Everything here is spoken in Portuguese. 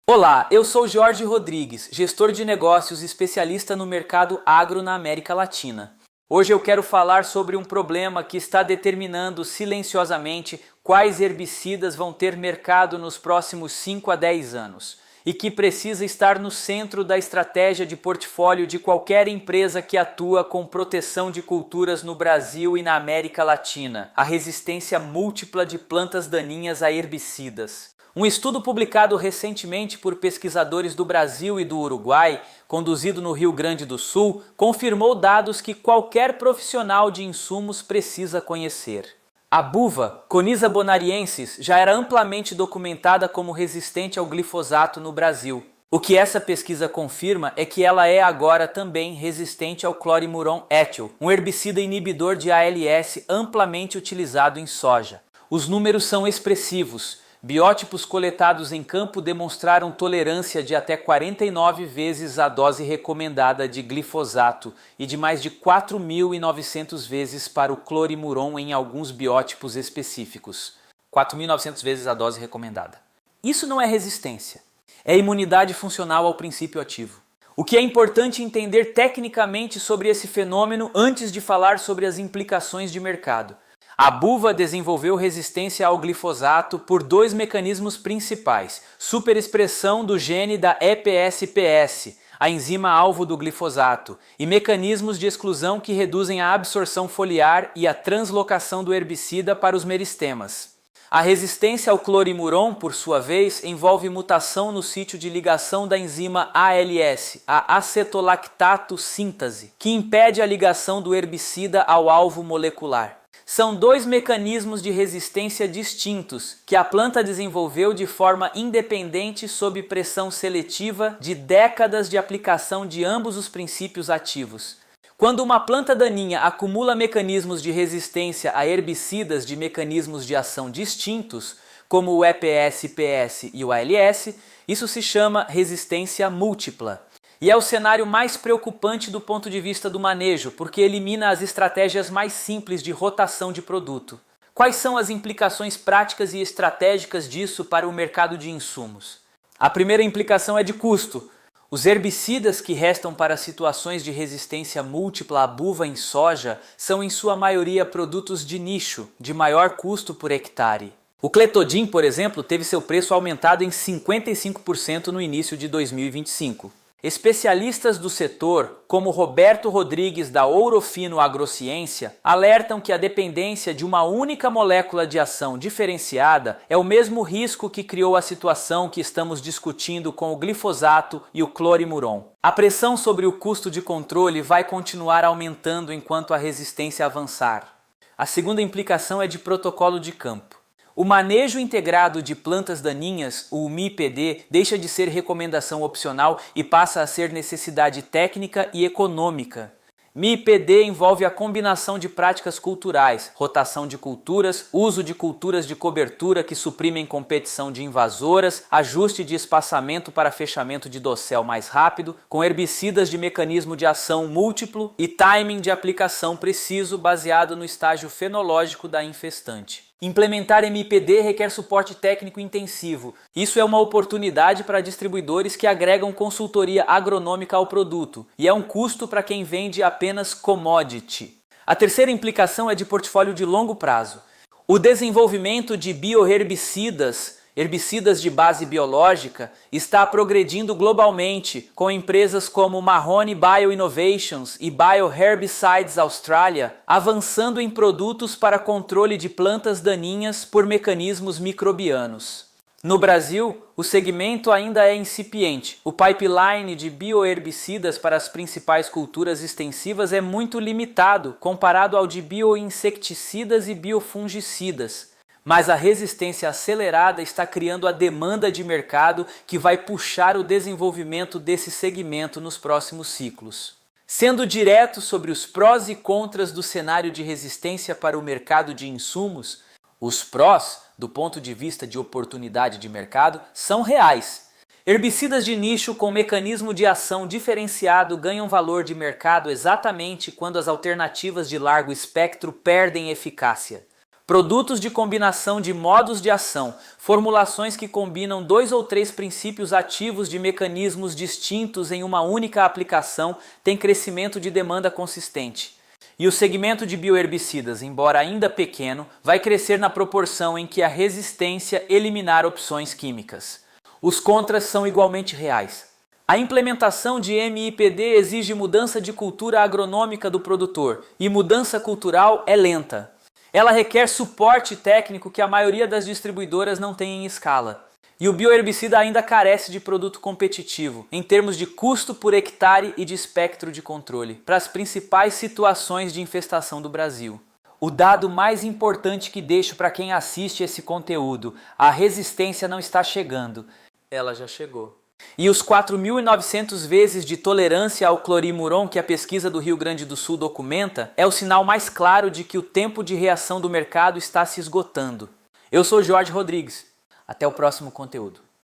Olá, eu sou Jorge Rodrigues, gestor de negócios especialista no mercado agro na América Latina. Hoje eu quero falar sobre um problema que está determinando silenciosamente quais herbicidas vão ter mercado nos próximos 5 a 10 anos e que precisa estar no centro da estratégia de portfólio de qualquer empresa que atua com proteção de culturas no Brasil e na América Latina: a resistência múltipla de plantas daninhas a herbicidas. Um estudo publicado recentemente por pesquisadores do Brasil e do Uruguai, conduzido no Rio Grande do Sul, confirmou dados que qualquer profissional de insumos precisa conhecer. A buva, Coniza bonariensis, já era amplamente documentada como resistente ao glifosato no Brasil. O que essa pesquisa confirma é que ela é agora também resistente ao clorimuron étil, um herbicida inibidor de ALS amplamente utilizado em soja. Os números são expressivos. Biótipos coletados em campo demonstraram tolerância de até 49 vezes a dose recomendada de glifosato e de mais de 4.900 vezes para o clorimuron em alguns biótipos específicos. 4.900 vezes a dose recomendada. Isso não é resistência, é imunidade funcional ao princípio ativo. O que é importante entender tecnicamente sobre esse fenômeno antes de falar sobre as implicações de mercado. A buva desenvolveu resistência ao glifosato por dois mecanismos principais: superexpressão do gene da EPSPS, a enzima alvo do glifosato, e mecanismos de exclusão que reduzem a absorção foliar e a translocação do herbicida para os meristemas. A resistência ao clorimuron, por sua vez, envolve mutação no sítio de ligação da enzima ALS, a acetolactato síntase, que impede a ligação do herbicida ao alvo molecular. São dois mecanismos de resistência distintos que a planta desenvolveu de forma independente sob pressão seletiva de décadas de aplicação de ambos os princípios ativos. Quando uma planta daninha acumula mecanismos de resistência a herbicidas de mecanismos de ação distintos, como o EPSPS e o ALS, isso se chama resistência múltipla. E é o cenário mais preocupante do ponto de vista do manejo, porque elimina as estratégias mais simples de rotação de produto. Quais são as implicações práticas e estratégicas disso para o mercado de insumos? A primeira implicação é de custo. Os herbicidas que restam para situações de resistência múltipla à buva em soja são em sua maioria produtos de nicho, de maior custo por hectare. O Clethodim, por exemplo, teve seu preço aumentado em 55% no início de 2025. Especialistas do setor, como Roberto Rodrigues da Ourofino Agrociência, alertam que a dependência de uma única molécula de ação diferenciada é o mesmo risco que criou a situação que estamos discutindo com o glifosato e o clorimuron. A pressão sobre o custo de controle vai continuar aumentando enquanto a resistência avançar. A segunda implicação é de protocolo de campo. O manejo integrado de plantas daninhas, o MIPD, deixa de ser recomendação opcional e passa a ser necessidade técnica e econômica. MIPD envolve a combinação de práticas culturais, rotação de culturas, uso de culturas de cobertura que suprimem competição de invasoras, ajuste de espaçamento para fechamento de dossel mais rápido, com herbicidas de mecanismo de ação múltiplo e timing de aplicação preciso baseado no estágio fenológico da infestante. Implementar MIPD requer suporte técnico intensivo. Isso é uma oportunidade para distribuidores que agregam consultoria agronômica ao produto, e é um custo para quem vende apenas commodity. A terceira implicação é de portfólio de longo prazo. O desenvolvimento de bioherbicidas, herbicidas de base biológica, está progredindo globalmente, com empresas como Mahoney Bioinnovations e Bioherbicides Australia avançando em produtos para controle de plantas daninhas por mecanismos microbianos. No Brasil, o segmento ainda é incipiente. O pipeline de bioherbicidas para as principais culturas extensivas é muito limitado comparado ao de bioinsecticidas e biofungicidas. Mas a resistência acelerada está criando a demanda de mercado que vai puxar o desenvolvimento desse segmento nos próximos ciclos. Sendo direto sobre os prós e contras do cenário de resistência para o mercado de insumos, os prós, do ponto de vista de oportunidade de mercado, são reais. Herbicidas de nicho com mecanismo de ação diferenciado ganham valor de mercado exatamente quando as alternativas de largo espectro perdem eficácia. Produtos de combinação de modos de ação, formulações que combinam 2 ou 3 princípios ativos de mecanismos distintos em uma única aplicação têm crescimento de demanda consistente. E o segmento de bioherbicidas, embora ainda pequeno, vai crescer na proporção em que a resistência eliminar opções químicas. Os contras são igualmente reais. A implementação de MIPD exige mudança de cultura agronômica do produtor, e mudança cultural é lenta. Ela requer suporte técnico que a maioria das distribuidoras não tem em escala. E o bioherbicida ainda carece de produto competitivo, em termos de custo por hectare e de espectro de controle, para as principais situações de infestação do Brasil. O dado mais importante que deixo para quem assiste esse conteúdo: a resistência não está chegando. Ela já chegou. E os 4.900 vezes de tolerância ao clorimuron que a pesquisa do Rio Grande do Sul documenta é o sinal mais claro de que o tempo de reação do mercado está se esgotando. Eu sou Jorge Rodrigues. Até o próximo conteúdo.